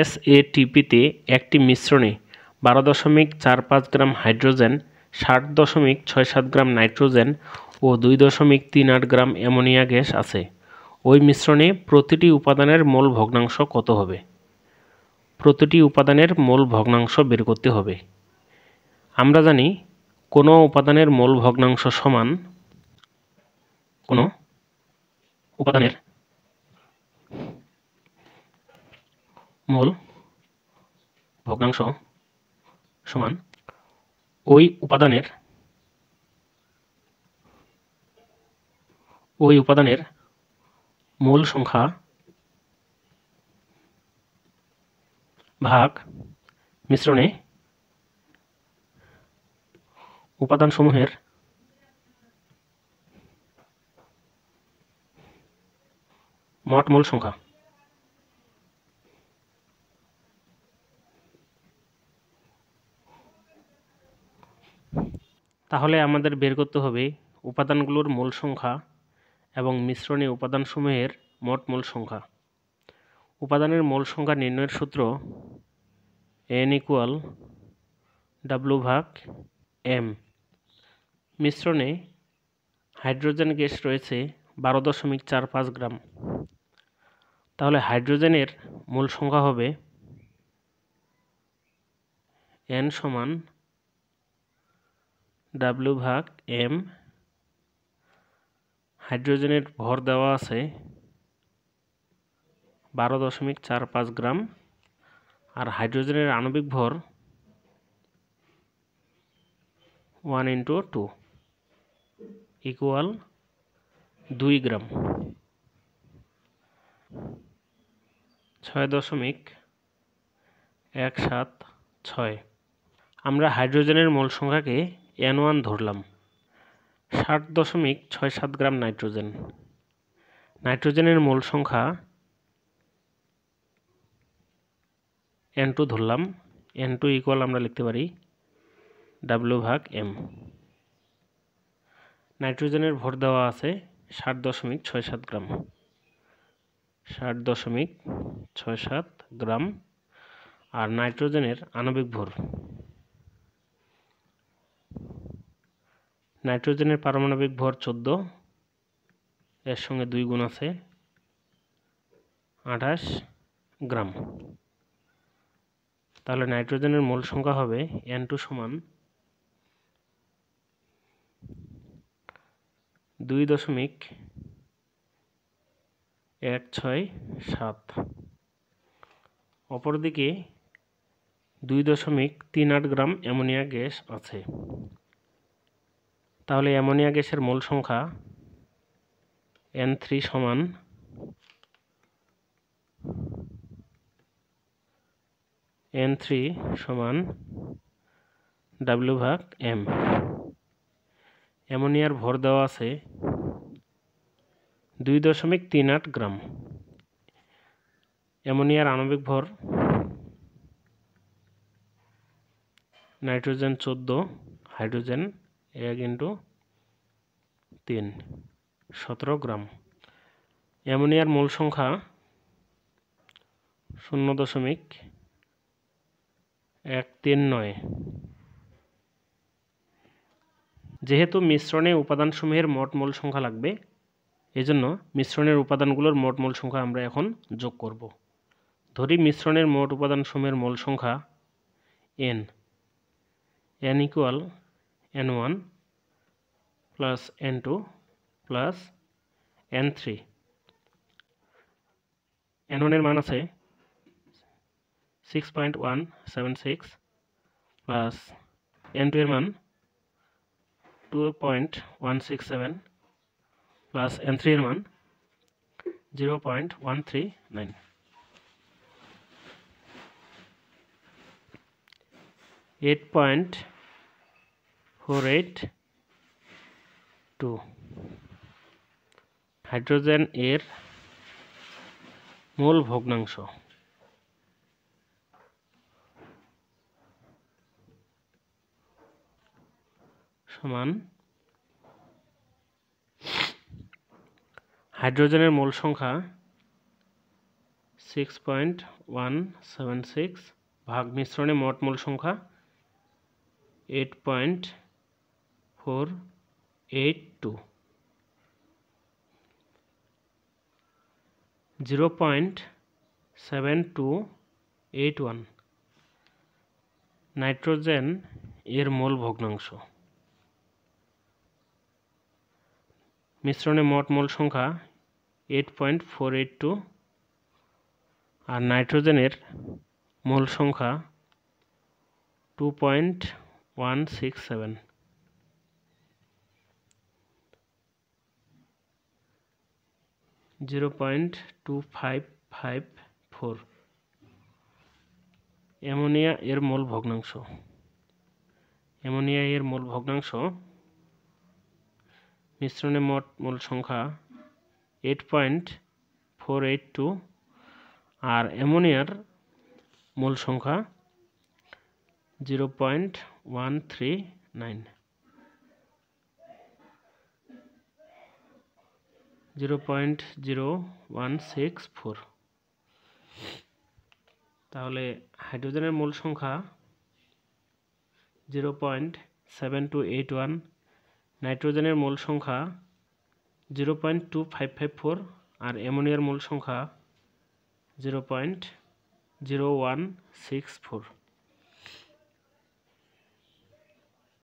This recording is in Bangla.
SATPতে একটি মিশ্রণে 12.45 গ্রাম হাইড্রোজেন, 60.67 গ্রাম নাইট্রোজেন ও 2.38 গ্রাম অ্যামোনিয়া গ্যাস আছে। ওই মিশ্রণে প্রতিটি উপাদানের মোল ভগ্নাংশ কত হবে? প্রতিটি উপাদানের মোল ভগ্নাংশ বের করতে হবে। আমরা জানি কোনো উপাদানের মোল ভগ্নাংশ সমান কোনো উপাদানের মোল ভগ্নাংশ সমান ওই উপাদানের মোল সংখ্যা ভাগ মিশ্রণে উপাদানসমূহের মোট মোল সংখ্যা। তাহলে আমাদের বের করতে হবে উপাদানগুলোর মোল সংখ্যা এবং মিশ্রণে উপাদানসমূহের মোট মোল সংখ্যা। উপাদানের মোল সংখ্যা নির্ণয়ের সূত্র N=W/M। মিশ্রণে হাইড্রোজেন গ্যাস রয়েছে 12.45 গ্রাম। তাহলে হাইড্রোজেনের মোল সংখ্যা হবে N=W/M। হাইড্রোজেনের ভর দেওয়া আছে 12.45 গ্রাম আর হাইড্রোজেনের আণবিক ভর 1 × 2 = 2 গ্রাম। 6.176। আমরা হাইড্রোজেনের মোল সংখ্যাকে N1 ধরলাম। 60.67 গ্রাম নাইট্রোজেন। নাইট্রোজেনের মোল সংখ্যা N2 ধরলাম। N2 = আমরা লিখতে পারি W/M। নাইট্রোজেনের ভর দেওয়া আছে 60.67 গ্রাম। 60.67 গ্রাম আর নাইট্রোজেনের আণবিক ভর, নাইট্রোজেনের পারমাণবিক ভর 14, এর সঙ্গে 2 গুণ আছে 28 গ্রাম। তাহলে নাইট্রোজেনের মোল সংখ্যা হবে N2 = 2.167। অপরদিকে 2.38 গ্রাম অ্যামোনিয়া গ্যাস আছে। তাহলে অ্যামোনিয়া গ্যাসের মোল সংখ্যা N3 = W/M। অ্যামোনিয়ার ভর দেওয়া আছে 2.38 গ্রাম। অ্যামোনিয়ার আণবিক ভর নাইট্রোজেন 14, হাইড্রোজেন 1 × 3 17 গ্রাম। অ্যামোনিয়ার মোল সংখ্যা 0.139। যেহেতু মিশ্রণে উপাদানসমূহের মোট মোল সংখ্যা লাগবে, এজন্য মিশ্রণের উপাদানগুলোর মোট মোল সংখ্যা আমরা এখন যোগ করব। ধরি মিশ্রণের মোট উপাদানসমূহের মোল সংখ্যা N = N1 + N2 + N3। N1 এর মান আছে 6.176 প্লাস N2 এর মান 2.167 প্লাস N3 এর মান 0.139। 8.482। হাইড্রোজেন এর মোল ভগ্নাংশ সমান হাইড্রোজেনের মোল সংখ্যা 6.176 ভাগ মিশ্রণে মোট মোল সংখ্যা 8.482 0.7281 নাইট্রোজেন এর মোল ভগ্নাংশ মিশ্রণে মোট মোল সংখ্যা 8.482 আর নাইট্রোজেনের মোল সংখ্যা 2.167 0.2554 অ্যামোনিয়া এর মোল ভগ্নাংশ মিশ্রণে মোট মোল সংখ্যা 8.482 আর অ্যামোনিয়ার মোল সংখ্যা 0.139 0.0164 তাহলে হাইড্রোজেনের মোল সংখ্যা 0.7281 নাইট্রোজেনের মোল সংখ্যা 0.2554 আর অ্যামোনিয়ার মোল সংখ্যা 0.0164